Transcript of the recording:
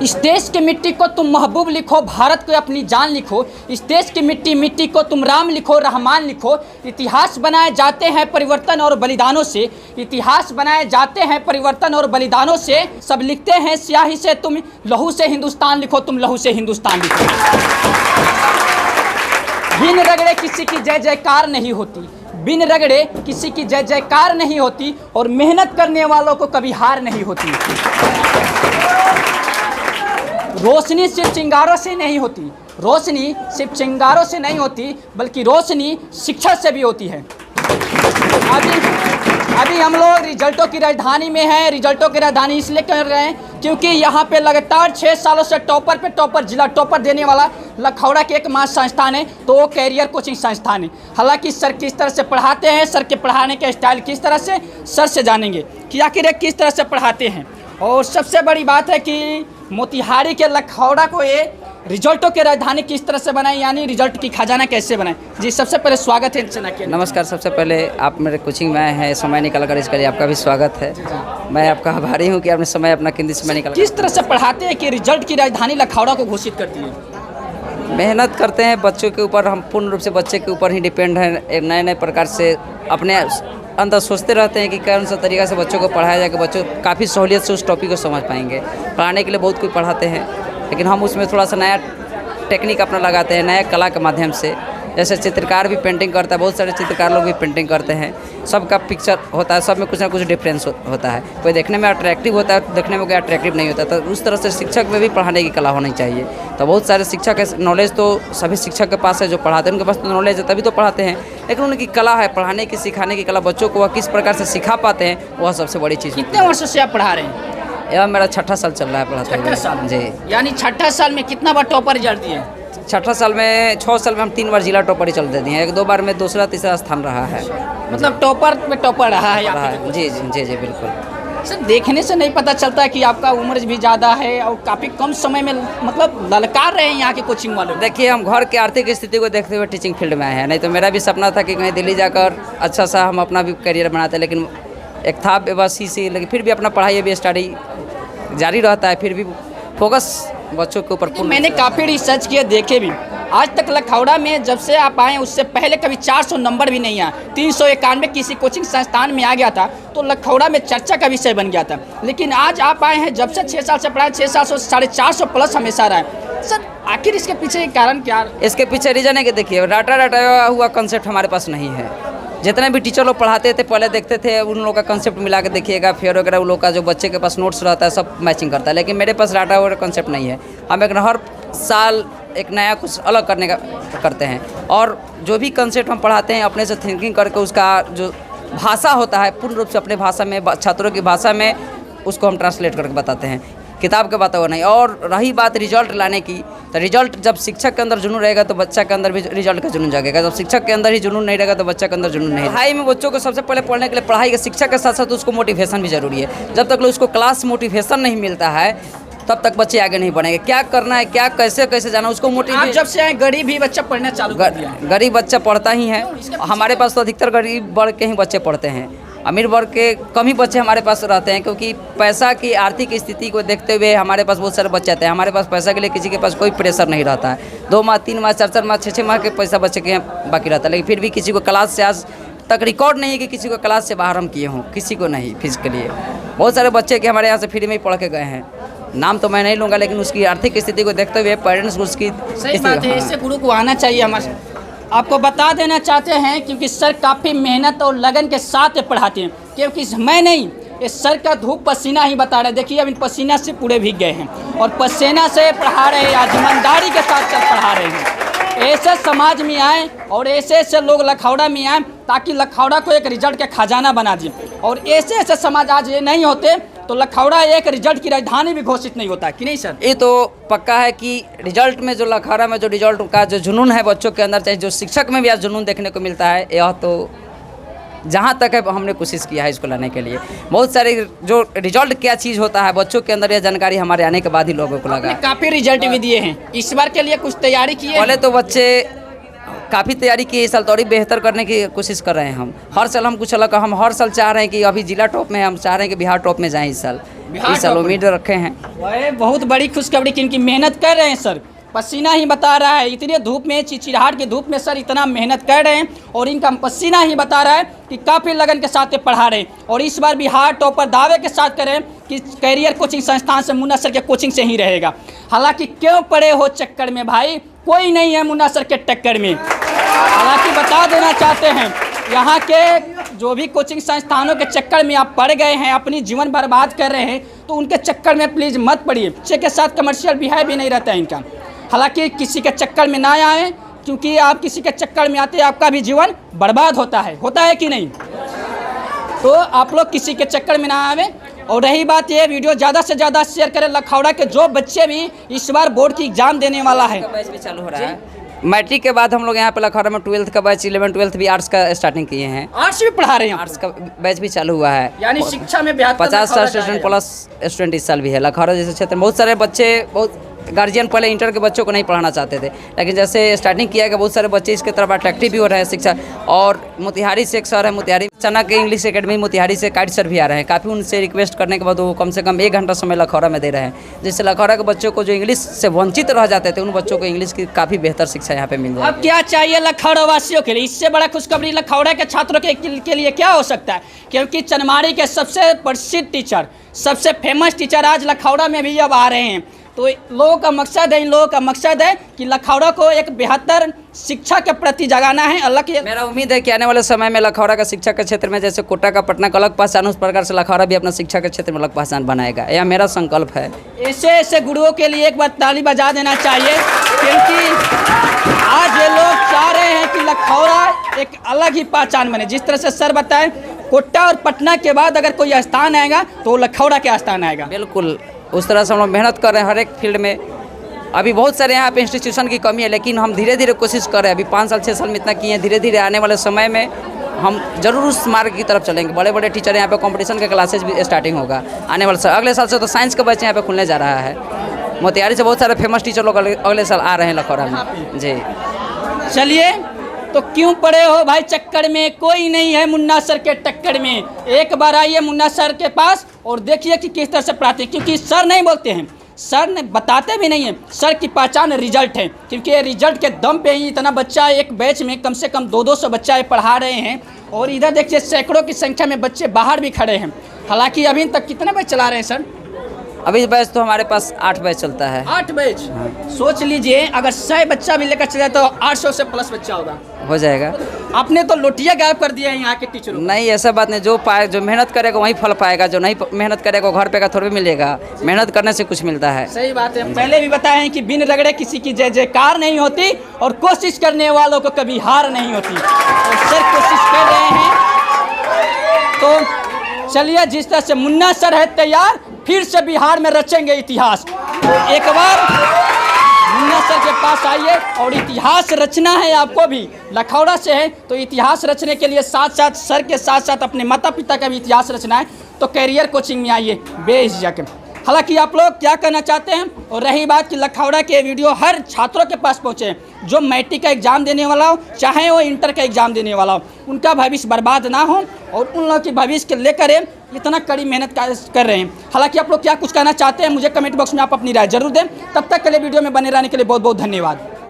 इस देश की मिट्टी को तुम महबूब लिखो, भारत को अपनी जान लिखो। इस देश की मिट्टी को तुम राम लिखो, रहमान लिखो। इतिहास बनाए जाते हैं परिवर्तन और बलिदानों से, इतिहास बनाए जाते हैं परिवर्तन और बलिदानों से। सब लिखते हैं स्याही से, तुम लहू से हिंदुस्तान लिखो, तुम लहू से हिंदुस्तान लिखो। बिन रगड़े किसी की जय जयकार नहीं होती, बिन रगड़े किसी की जय जयकार नहीं होती, और मेहनत करने वालों को कभी हार नहीं होती। रोशनी सिर्फ चिंगारों से नहीं होती, रोशनी सिर्फ चिंगारों से नहीं होती, बल्कि रोशनी शिक्षा से भी होती है। अभी हम लोग रिजल्टों की राजधानी में हैं। रिजल्टों की राजधानी इसलिए कर रहे हैं क्योंकि यहाँ पे लगातार 6 सालों से टॉपर पे टॉपर, जिला टॉपर देने वाला लखौड़ा के एकमात्र संस्थान है, तो वो कैरियर कोचिंग संस्थान है। हालांकि सर किस तरह से पढ़ाते हैं, सर के पढ़ाने के स्टाइल किस तरह से, सर से जानेंगे कि आखिर ये किस तरह से पढ़ाते हैं। और सबसे बड़ी बात है कि मोतिहारी के लखौड़ा को ये रिजल्टों की राजधानी किस तरह से बनाए, यानी रिजल्ट की खजाना कैसे बनाए। जी सबसे पहले स्वागत है चाणक्य। नमस्कार। सबसे पहले आप मेरे कोचिंग में आए हैं, समय निकाल कर, इसके लिए आपका भी स्वागत है। मैं आपका आभारी हूँ कि आपने समय अपना कीमती समय निकाल। किस तरह से पढ़ाते हैं कि रिजल्ट की राजधानी लखौड़ा को घोषित करती है? मेहनत करते हैं बच्चों के ऊपर, हम पूर्ण रूप से बच्चे के ऊपर ही डिपेंड हैं। नए नए प्रकार से अपने अंदर सोचते रहते हैं कि कौन सा तरीका से बच्चों को पढ़ाया जाए कि बच्चों काफ़ी सहूलियत से उस टॉपिक को समझ पाएंगे। पढ़ाने के लिए बहुत कुछ पढ़ाते हैं, लेकिन हम उसमें थोड़ा सा नया टेक्निक अपना लगाते हैं, नया कला के माध्यम से। जैसे चित्रकार भी पेंटिंग करता है, बहुत सारे चित्रकार लोग भी पेंटिंग करते हैं। सबका पिक्चर होता है, सब में कुछ ना कुछ डिफरेंस होता है। कोई देखने में अट्रैक्टिव होता है, देखने में कोई अट्रैक्टिव नहीं होता। तो उस तरह से शिक्षक में भी पढ़ाने की कला होनी चाहिए। तो बहुत सारे शिक्षक है, नॉलेज तो सभी शिक्षक के पास है जो पढ़ाते हैं, उनके पास तो नॉलेज है तभी तो पढ़ाते हैं, लेकिन उनकी कला है पढ़ाने की, सिखाने की कला। बच्चों को वह किस प्रकार से सिखा पाते हैं, वह सबसे बड़ी चीज़। कितने वर्षों से आप पढ़ा रहे हैं? यह मेरा 6ठा साल चल रहा है पढ़ाते हुए। 6ठा साल जी। यानी 6ठा साल में कितना बार टॉपर रिजल्ट दिए? 6ठा साल में 6 साल में हम 3 बार जिला टॉपर रिजल्ट दे दिए हैं। 1-2 बार में दूसरा तीसरा स्थान रहा है। मतलब टॉपर में टॉपर रहा है जी जी जी जी बिल्कुल। सर देखने से नहीं पता चलता कि आपका उम्र भी ज़्यादा है और काफ़ी कम समय में मतलब ललकार रहे हैं यहाँ के कोचिंग वालों। देखिए, हम घर के आर्थिक स्थिति को देखते हुए टीचिंग फील्ड में आए हैं, नहीं तो मेरा भी सपना था कि कहीं दिल्ली जाकर अच्छा सा हम अपना भी करियर बनाते, लेकिन एक था बस इसी, लेकिन फिर भी अपना पढ़ाई अभी स्टडी जारी रहता है, फिर भी फोकस बच्चों के ऊपर। मैंने काफ़ी रिसर्च किया, देखे भी, आज तक लखौड़ा में जब से आप आए उससे पहले कभी 400 नंबर भी नहीं आया। 391 किसी कोचिंग संस्थान में आ गया था तो लखौड़ा में चर्चा का विषय बन गया था। लेकिन आज आप आए हैं, जब से 6 साल से पढ़ाए, 6 साल से 450 प्लस हमेशा रहा है। सर आखिर इसके पीछे कारण क्या? इसके पीछे रीजन है कि देखिए, डाटा हुआ कंसेप्ट हमारे पास नहीं है। जितने भी टीचर लोग पढ़ाते थे पहले देखते थे, उन लोगों का कंसेप्ट मिला के देखिएगा, फेयर वगैरह उन लोग का जो बच्चे के पास नोट्स रहता है सब मैचिंग करता है, लेकिन मेरे पास डाटा वगैरह कंसेप्ट नहीं है। हम एक हर साल एक नया कुछ अलग करने का करते हैं, और जो भी कंसेप्ट हम पढ़ाते हैं अपने से थिंकिंग करके उसका जो भाषा होता है पूर्ण रूप से अपने भाषा में, छात्रों की भाषा में उसको हम ट्रांसलेट करके बताते हैं, किताब के बात वो नहीं। और रही बात रिजल्ट लाने की, तो रिजल्ट जब शिक्षक के अंदर जुनून रहेगा तो बच्चा के अंदर भी रिजल्ट का जुनून जागेगा। जब शिक्षक के अंदर ही जुनून नहीं रहेगा तो बच्चा के अंदर जुनून नहीं। पढ़ाई में बच्चों को सबसे पहले पढ़ने के लिए पढ़ाई के शिक्षक के साथ साथ उसको मोटिवेशन भी जरूरी है। जब तक उसको क्लास मोटिवेशन नहीं मिलता है तब तक बच्चे आगे नहीं बढ़ेंगे। क्या करना है, क्या कैसे जाना, उसको मोटिवेट। जब से आए गरीब ही बच्चा पढ़ना चालू कर दिया। गरीब बच्चा पढ़ता ही है। हमारे पास तो अधिकतर गरीब वर्ग के ही बच्चे पढ़ते हैं, अमीर वर्ग के कम ही बच्चे हमारे पास रहते हैं, क्योंकि पैसा की आर्थिक स्थिति को देखते हुए हमारे पास बहुत सारे बच्चे आते हैं। हमारे पास पैसा के लिए किसी के पास कोई प्रेशर नहीं रहता है। 2 माह 3 माह 4 माह 6 माह के पैसा बच्चे के बाकी रहता है, लेकिन फिर भी किसी को क्लास से आज तक रिकॉर्ड नहीं है कि किसी को क्लास से बाहर हम किए हों, किसी को नहीं फीस के लिए। बहुत सारे बच्चे के हमारे यहाँ से फ्री में ही पढ़ के गए हैं, नाम तो मैं नहीं लूँगा, लेकिन उसकी आर्थिक स्थिति को देखते हुए पेरेंट्स को उसकी सही बात है, इससे गुरु को आना चाहिए। हमारे आपको बता देना चाहते हैं क्योंकि सर काफ़ी मेहनत और लगन के साथ पढ़ाते हैं, क्योंकि मैं नहीं, ये सर का धूप पसीना ही बता रहे। देखिए अब इन पसीना से पूरे भीग गए हैं और पसीना से पढ़ा रहे हैं, आज ईमानदारी के साथ सर पढ़ा रहे हैं। ऐसे समाज में आए और ऐसे लोग लखौड़ा में आए ताकि लखौड़ा को एक रिजल्ट का खजाना बना दिए, और ऐसे समाज आज ये नहीं होते तो लखौड़ा एक रिजल्ट की राजधानी भी घोषित नहीं होता कि नहीं सर? ये तो पक्का है कि रिजल्ट में जो लखौड़ा में जो रिजल्ट का जो जुनून है बच्चों के अंदर, चाहे जो शिक्षक में भी आज जुनून देखने को मिलता है, यह तो जहाँ तक है हमने कोशिश किया है इसको लाने के लिए। बहुत सारे जो रिजल्ट क्या चीज़ होता है बच्चों के अंदर, यह जानकारी हमारे आने के बाद ही लोगों को लगा। काफ़ी रिजल्ट भी दिए हैं, इस बार के लिए कुछ तैयारी की है? पहले तो बच्चे काफ़ी तैयारी की इस साल, थोड़ी बेहतर करने की कोशिश कर रहे हैं हम। हर साल हम कुछ अलग, हम हर साल चाह रहे हैं कि अभी जिला टॉप में, हम चाह रहे हैं कि बिहार टॉप में जाएं इस साल उम्मीद रखे हैं। वह बहुत बड़ी खुशखबरी कि इनकी मेहनत कर रहे हैं सर, पसीना ही बता रहा है। इतनी धूप में, चिचिराहट की धूप में सर इतना मेहनत कर रहे हैं और इनका पसीना ही बता रहा है कि काफ़ी लगन के साथ ये पढ़ा रहे हैं। और इस बार बिहार टॉपर दावे के साथ करें कि कैरियर कोचिंग संस्थान से मुन्ना सर के कोचिंग से ही रहेगा। हालांकि क्यों पड़े हो चक्कर में भाई, कोई नहीं है मुन्ना सर के टक्कर में। हालांकि बता देना चाहते हैं, यहाँ के जो भी कोचिंग संस्थानों के चक्कर में आप पड़ गए हैं, अपनी जीवन बर्बाद कर रहे हैं, तो उनके चक्कर में प्लीज़ मत पड़िए। बच्चे के साथ कमर्शियल बिहेव भी नहीं रहता है इनका। हालांकि किसी के चक्कर में ना आए, क्योंकि आप किसी के चक्कर में आते आपका भी जीवन बर्बाद होता है कि नहीं। तो आप लोग किसी के चक्कर में ना आवे। और रही बात ये, वीडियो ज़्यादा से ज़्यादा शेयर करें। लखौड़ा के जो बच्चे भी इस बार बोर्ड की एग्जाम देने वाला है, बैच भी चालू हो रहा है। मैट्रिक के बाद हम लोग यहाँ पे लखौड़ा में 12th का बैच, 11th 12th भी आर्ट्स का स्टार्टिंग किए हैं। आर्ट्स भी पढ़ा रहे हैं, आर्ट्स का बैच भी चालू हुआ है। यानी शिक्षा में 50 स्टूडेंट प्लस स्टूडेंट इस साल भी है। लखौड़ा जैसे क्षेत्र में बहुत सारे बच्चे, बहुत गार्जियन पहले इंटर के बच्चों को नहीं पढ़ाना चाहते थे, लेकिन जैसे स्टार्टिंग किया गया बहुत सारे बच्चे इसके तरफ अट्रैक्टिव भी हो रहे हैं शिक्षा। और मोतिहारी से एक सर है, मोतिहारी चना के इंग्लिश एकेडमी मोतिहारी से काइट सर भी आ रहे हैं। काफ़ी उनसे रिक्वेस्ट करने के बाद वो कम से कम 1 घंटा समय लखौड़ा में दे रहे हैं, जिससे लखौड़ा के बच्चों को जो इंग्लिश से वंचित रह जाते थे, उन बच्चों को इंग्लिश की काफ़ी बेहतर शिक्षा यहाँ पे मिल रही है। अब क्या चाहिए लखौड़ा वासियों के लिए, इससे बड़ा खुशखबरी लखौड़ा के छात्रों के लिए क्या हो सकता है। क्योंकि चनमारी के सबसे प्रसिद्ध टीचर, सबसे फेमस टीचर आज लखौड़ा में भी अब आ रहे हैं। तो लोगों का मकसद है, इन लोगों का मकसद है कि लखौड़ा को एक बेहतर शिक्षा के प्रति जगाना है। मेरा उम्मीद है कि आने वाले समय में लखौड़ा का शिक्षा के क्षेत्र में जैसे कोटा का पटना का अलग पहचान, उस प्रकार से लखौड़ा भी अपना शिक्षा के क्षेत्र में अलग पहचान बनाएगा। यह मेरा संकल्प है। ऐसे गुरुओं के लिए एक बार ताली बजा देना चाहिए, क्योंकि आज ये लोग चाह रहे हैं कि लखौड़ा एक अलग ही पहचान बने। जिस तरह से सर बताए, कोटा और पटना के बाद अगर कोई स्थान आएगा तो लखौड़ा के स्थान आएगा। बिल्कुल उस तरह से हम लोग मेहनत कर रहे हैं हर एक फील्ड में। अभी बहुत सारे यहाँ पे इंस्टीट्यूशन की कमी है, लेकिन हम धीरे धीरे कोशिश कर रहे हैं। अभी 5 साल 6 साल में इतना किए हैं, धीरे धीरे आने वाले समय में हम जरूर उस मार्ग की तरफ चलेंगे। बड़े बड़े टीचर यहाँ पे कंपटीशन के क्लासेज भी स्टार्टिंग होगा आने वाले साल। अगले साल से तो साइंस का बैच यहाँ पे खुलने जा रहा है। मोतिहारी से बहुत सारे फेमस टीचर लोग अगले साल आ रहे हैं लखौड़ा में जी। चलिए, तो क्यों पड़े हो भाई चक्कर में, कोई नहीं है मुन्ना सर के टक्कर में। एक बार आइए मुन्ना सर के पास और देखिए कि किस तरह से पढ़ाते हैं। क्योंकि सर नहीं बोलते हैं, सर ने बताते भी नहीं हैं। सर की पहचान रिजल्ट है, क्योंकि रिजल्ट के दम पे ही इतना बच्चा एक बैच में कम से कम 200 बच्चा ये पढ़ा रहे हैं। और इधर देखिए सैकड़ों की संख्या में बच्चे बाहर भी खड़े हैं। हालांकि अभी तक कितने बैच चला रहे हैं सर? अभी बैच तो हमारे पास 8 बैच चलता है। 8 बैच। सोच लीजिए, अगर 100 बच्चा भी लेकर चले तो 800 से प्लस बच्चा होगा, हो जाएगा। आपने तो लोटिया गायब कर दिया है यहाँ के टीचरों। नहीं, ऐसा बात नहीं। जो मेहनत करेगा वही फल पाएगा, जो नहीं मेहनत करेगा घर पे का थोड़ा भी मिलेगा। मेहनत करने से कुछ मिलता है। सही बात है। पहले भी बताए हैं कि बिन रगड़े किसी की जय जयकार नहीं होती, और कोशिश करने वालों को कभी हार नहीं होती। और सर कोशिश कर रहे हैं। तो चलिए, जिस तरह से मुन्ना सर है तैयार, फिर से बिहार में रचेंगे इतिहास। तो एक बार मुन्ना सर के पास आइए, और इतिहास रचना है आपको भी। लखौड़ा से है तो इतिहास रचने के लिए साथ साथ सर के साथ साथ अपने माता पिता का भी इतिहास रचना है। तो कैरियर कोचिंग में आइए बेझिझक। हालांकि आप लोग क्या करना चाहते हैं, और रही बात कि लखौड़ा के वीडियो हर छात्रों के पास पहुँचे, जो मैट्रिक का एग्ज़ाम देने वाला हो, चाहे वो इंटर का एग्ज़ाम देने वाला हो, उनका भविष्य बर्बाद ना हो, और उन लोगों की भविष्य के लेकर इतना कड़ी मेहनत कर रहे हैं। हालांकि आप लोग क्या कुछ कहना चाहते हैं, मुझे कमेंट बॉक्स में आप अपनी राय जरूर दें। तब तक के लिए वीडियो में बने रहने के लिए बहुत बहुत धन्यवाद।